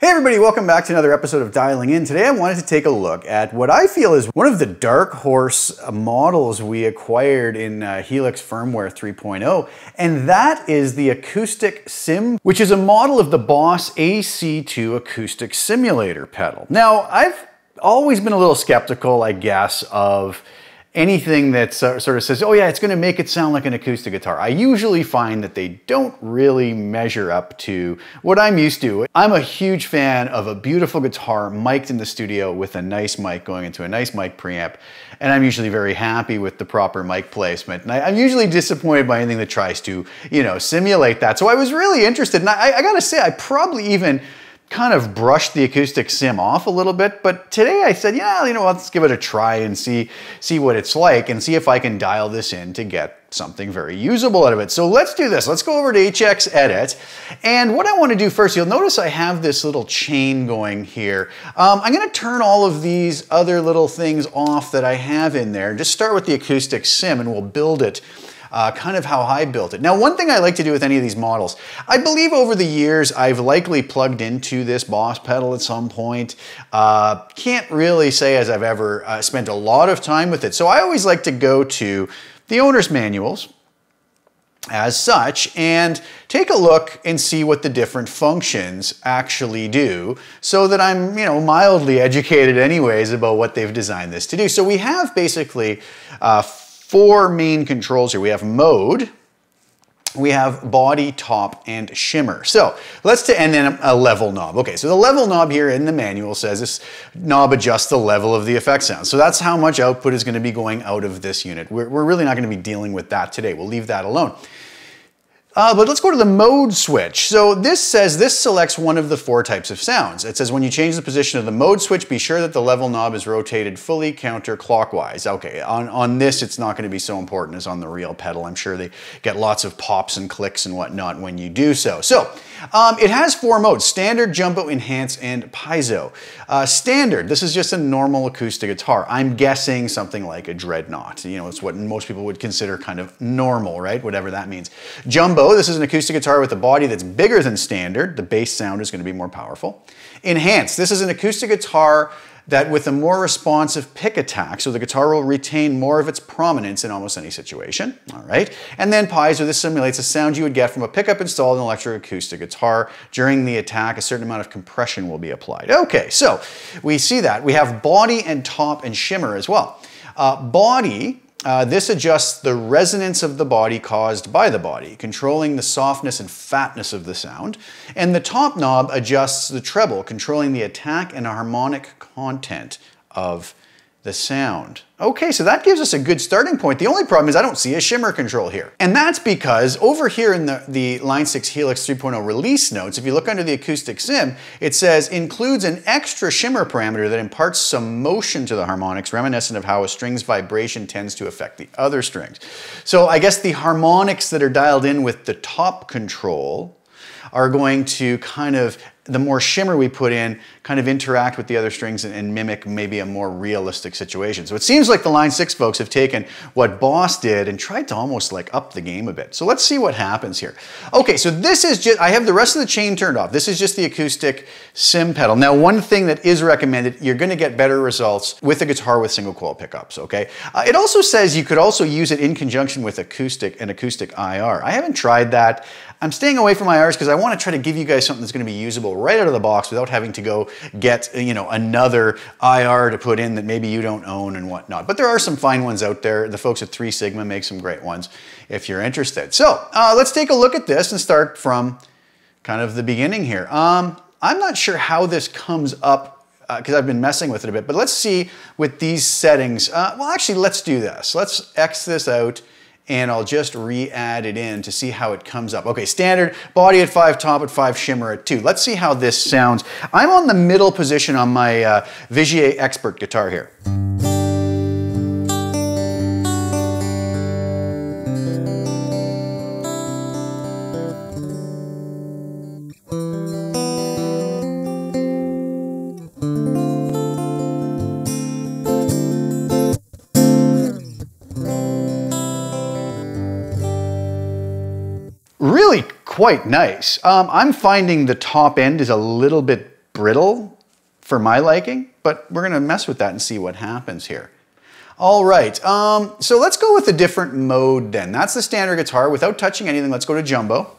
Hey everybody, welcome back to another episode of Dialing In. Today I wanted to take a look at what I feel is one of the dark horse models we acquired in Helix FIRMWARE 3.0, and that is the Acoustic Sim, which is a model of the Boss AC2 acoustic simulator pedal. Now, I've always been a little skeptical, I guess, of anything that sort of says, oh yeah, it's going to make it sound like an acoustic guitar. I usually find that they don't really measure up to what I'm used to. I'm a huge fan of a beautiful guitar mic'd in the studio with a nice mic going into a nice mic preamp, and I'm usually very happy with the proper mic placement. And I'm usually disappointed by anything that tries to, simulate that. So I was really interested, and I gotta say, I probably even kind of brushed the Acoustic Sim off a little bit, but today I said, yeah, let's give it a try and see what it's like and see if I can dial this in to get something very usable out of it. So let's do this. Let's go over to HX Edit. And what I want to do first, you'll notice I have this little chain going here. I'm going to turn all of these other little things off that I have in there. Just start with the Acoustic Sim and we'll build it kind of how I built it. Now, one thing I like to do with any of these models, I believe over the years I've likely plugged into this Boss pedal at some point. Can't really say as I've ever spent a lot of time with it. So I always like to go to the owner's manuals as such and take a look and see what the different functions actually do so that I'm, mildly educated anyways about what they've designed this to do. So we have basically four main controls here. We have mode, we have body, top, and shimmer. So and then a level knob. Okay, so the level knob here in the manual says this knob adjusts the level of the effect sound. So that's how much output is going to be going out of this unit. We're really not going to be dealing with that today. We'll leave that alone. But let's go to the mode switch. So this selects one of the four types of sounds. It says when you change the position of the mode switch, be sure that the level knob is rotated fully counterclockwise. Okay, on this it's not going to be so important as on the real pedal. I'm sure they get lots of pops and clicks and whatnot when you do so. So it has four modes: standard, jumbo, enhance, and piezo. Standard, this is just a normal acoustic guitar. I'm guessing something like a dreadnought. It's what most people would consider kind of normal, right? Whatever that means. Jumbo, this is an acoustic guitar with a body that's bigger than standard. The bass sound is going to be more powerful. Enhance, this is an acoustic guitar that with a more responsive pick attack, so the guitar will retain more of its prominence in almost any situation. All right. And then piezo, this simulates the sound you would get from a pickup installed in an electroacoustic guitar. During the attack, a certain amount of compression will be applied. Okay, so we see that. We have body and top and shimmer as well. Body, this adjusts the resonance of the body caused by the body, controlling the softness and fatness of the sound. And the top knob adjusts the treble, controlling the attack and harmonic content of the sound. Okay, so that gives us a good starting point. The only problem is I don't see a shimmer control here. And that's because over here in the Line 6 Helix 3.0 release notes, if you look under the Acoustic Sim, it says includes an extra shimmer parameter that imparts some motion to the harmonics, reminiscent of how a string's vibration tends to affect the other strings. So I guess the harmonics that are dialed in with the top control are going to kind of, the more shimmer we put in, kind of interact with the other strings and mimic maybe a more realistic situation. So it seems like the Line 6 folks have taken what Boss did and tried to almost like up the game a bit. So let's see what happens here. Okay, so this is just, I have the rest of the chain turned off. This is just the Acoustic Sim pedal. Now, one thing that is recommended, you're going to get better results with a guitar with single coil pickups, okay? It also says you could also use it in conjunction with an acoustic IR. I haven't tried that. I'm staying away from IRs because I want to try to give you guys something that's going to be usable right out of the box without having to go get, another IR to put in that maybe you don't own and whatnot. But there are some fine ones out there. The folks at 3 Sigma make some great ones if you're interested. So let's take a look at this and start from kind of the beginning here. I'm not sure how this comes up because I've been messing with it a bit, but let's see with these settings. Well, actually, let's do this. Let's X this out and I'll just re-add it in to see how it comes up. Okay, standard, body at 5, top at 5, shimmer at 2. Let's see how this sounds. I'm on the middle position on my Vigier Expert guitar here. Really quite nice. I'm finding the top end is a little bit brittle for my liking, but we're gonna mess with that and see what happens here. All right, so let's go with a different mode then. That's the standard guitar. Without touching anything, let's go to jumbo.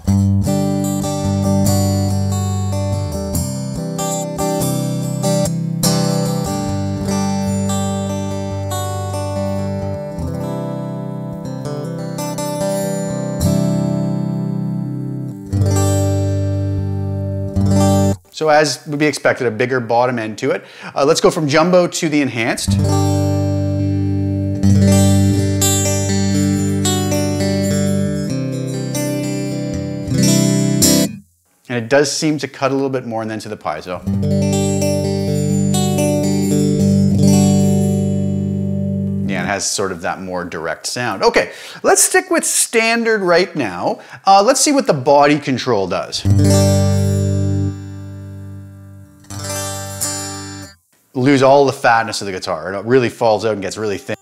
So as would be expected, a bigger bottom end to it. Let's go from jumbo to the enhanced. And it does seem to cut a little bit more and then to the piezo. Yeah, it has sort of that more direct sound. Okay, let's stick with standard right now. Let's see what the body control does. Lose all the fatness of the guitar. It really falls out and gets really thin.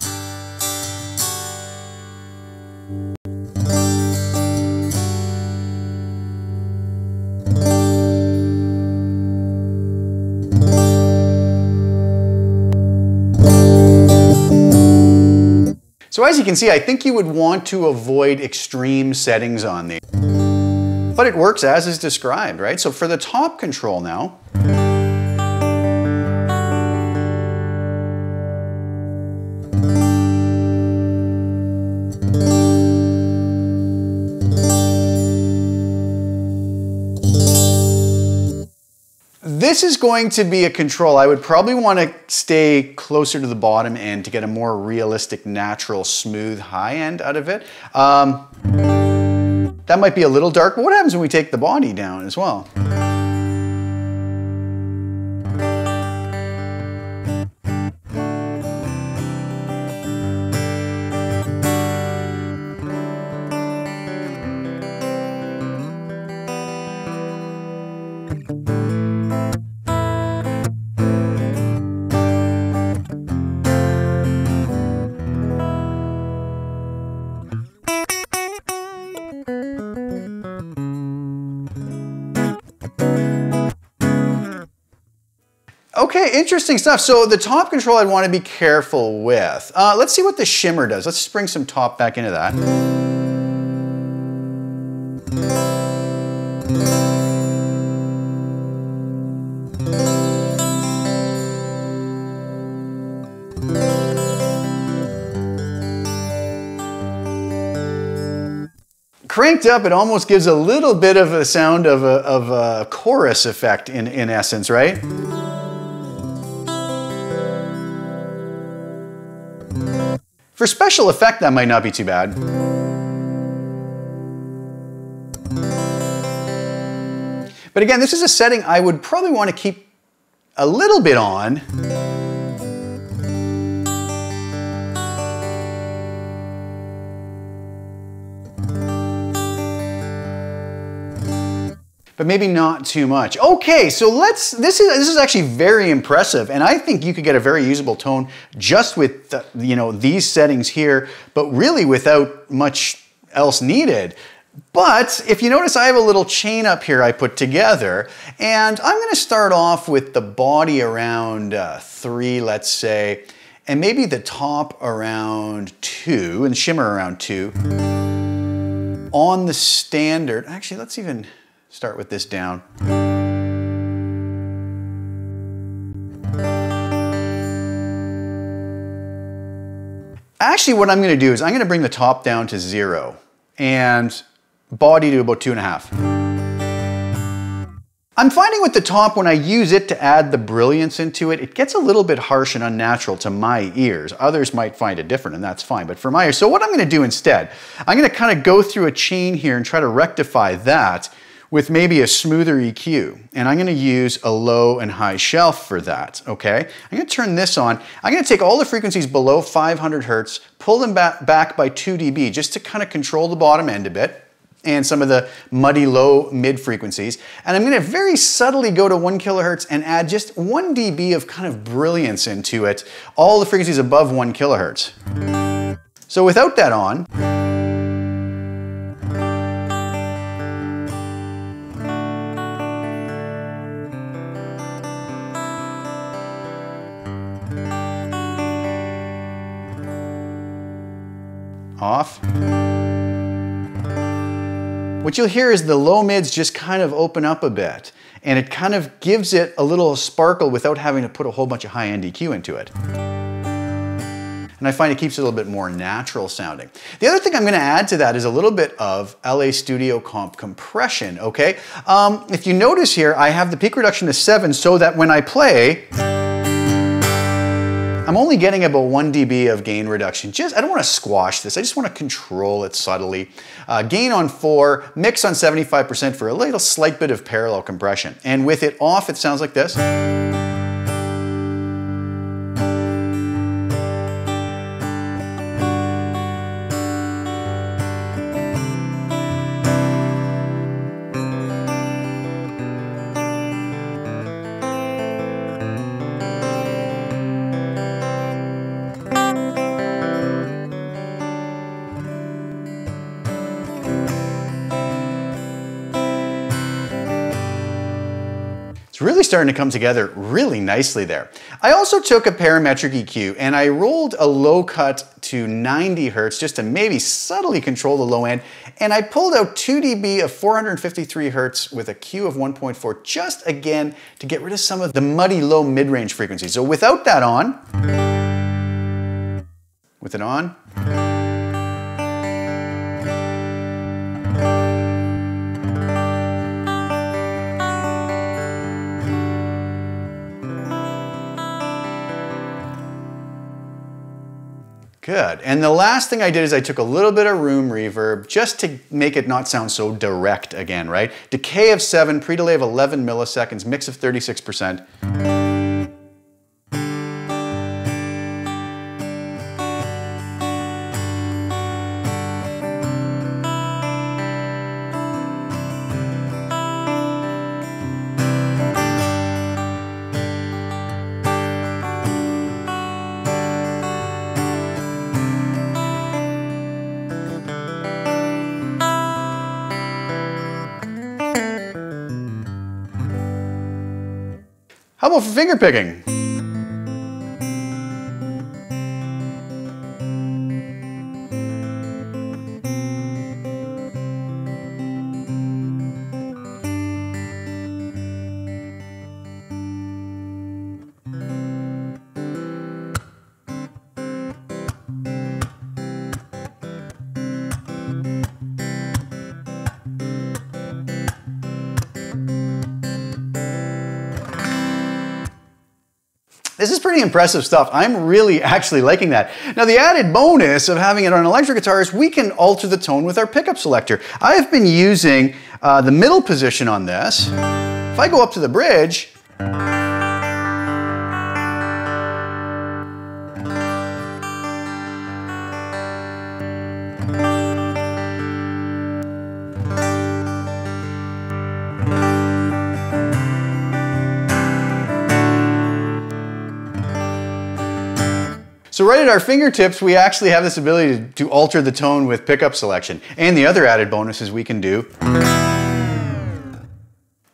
So as you can see, I think you would want to avoid extreme settings on these. But it works as is described, right? So for the top control now, this is going to be a control. I would probably want to stay closer to the bottom end to get a more realistic, natural, smooth high end out of it. That might be a little dark, but what happens when we take the body down as well? Okay, interesting stuff. So the top control I'd want to be careful with. Let's see what the shimmer does. Let's just bring some top back into that. Cranked up, it almost gives a little bit of a sound of a chorus effect in essence, right? For special effect, that might not be too bad. But again, this is a setting I would probably want to keep a little bit on. But maybe not too much. Okay, so this is actually very impressive, and I think you could get a very usable tone just with these settings here, but really without much else needed. But if you notice, I have a little chain up here I put together, and I'm going to start off with the body around 3, let's say, and maybe the top around 2, and shimmer around 2. On the standard, actually, let's even start with this down. Actually, what I'm going to do is I'm going to bring the top down to 0 and body to about 2.5. I'm finding with the top, when I use it to add the brilliance into it, it gets a little bit harsh and unnatural to my ears. Others might find it different, and that's fine, but for my ears. So what I'm going to do instead, I'm going to kind of go through a chain here and try to rectify that with maybe a smoother EQ. And I'm going to use a low and high shelf for that, okay? I'm going to turn this on. I'm going to take all the frequencies below 500 Hertz, pull them back by 2 dB just to kind of control the bottom end a bit and some of the muddy low mid frequencies. And I'm going to very subtly go to 1 kilohertz and add just 1 dB of kind of brilliance into it, all the frequencies above 1 kilohertz. So without that on, off. What you'll hear is the low mids just kind of open up a bit, and it kind of gives it a little sparkle without having to put a whole bunch of high-end EQ into it. And I find it keeps it a little bit more natural sounding. The other thing I'm gonna add to that is a little bit of LA Studio Comp compression, okay? If you notice here, I have the peak reduction to 7 so that when I play, I'm only getting about 1 dB of gain reduction. I don't wanna squash this, I just wanna control it subtly. Gain on 4, mix on 75% for a little slight bit of parallel compression. And with it off, it sounds like this. It's really starting to come together really nicely there. I also took a parametric EQ and I rolled a low cut to 90 Hertz just to maybe subtly control the low end. And I pulled out 2 dB of 453 Hertz with a Q of 1.4, just again to get rid of some of the muddy low mid-range frequencies. So without that on, with it on, good. And the last thing I did is I took a little bit of room reverb just to make it not sound so direct again, right? Decay of 7, pre-delay of 11 milliseconds, mix of 36%. How about for finger picking? This is pretty impressive stuff. I'm really actually liking that. Now the added bonus of having it on an electric guitar is we can alter the tone with our pickup selector. I have been using the middle position on this. If I go up to the bridge, so right at our fingertips, we actually have this ability to alter the tone with pickup selection. And the other added bonus is we can do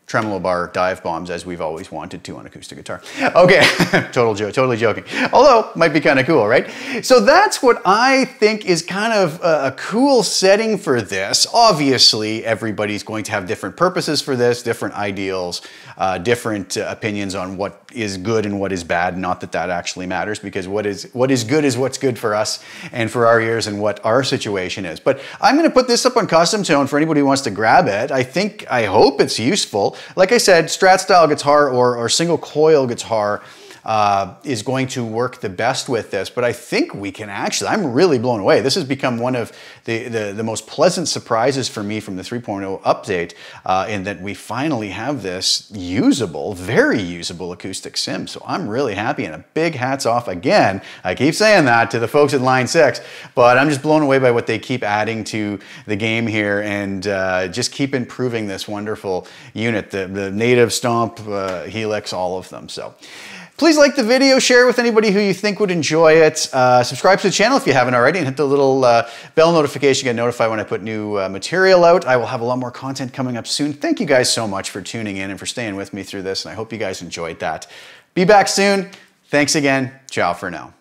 tremolo bar dive bombs as we've always wanted to on acoustic guitar. Okay, totally joking. Although, might be kind of cool, right? So that's what I think is kind of a cool setting for this. Obviously, everybody's going to have different purposes for this, different ideals, different opinions on what is good and what is bad. Not that that actually matters, because what is good is what's good for us and for our ears and what our situation is. But I'm going to put this up on Custom Tone for anybody who wants to grab it. I hope it's useful. Like I said, Strat style guitar or single coil guitar is going to work the best with this, but I think we can actually, I'm really blown away. This has become one of the most pleasant surprises for me from the 3.0 update, in that we finally have this usable, very usable acoustic sim. So I'm really happy, and a big hats off again, I keep saying that, to the folks at Line 6, but I'm just blown away by what they keep adding to the game here, and just keep improving this wonderful unit, the native Stomp, Helix, all of them. So please like the video, share it with anybody who you think would enjoy it. Subscribe to the channel if you haven't already, and hit the little bell notification to get notified when I put new material out. I will have a lot more content coming up soon. Thank you guys so much for tuning in and for staying with me through this, and I hope you guys enjoyed that. Be back soon. Thanks again. Ciao for now.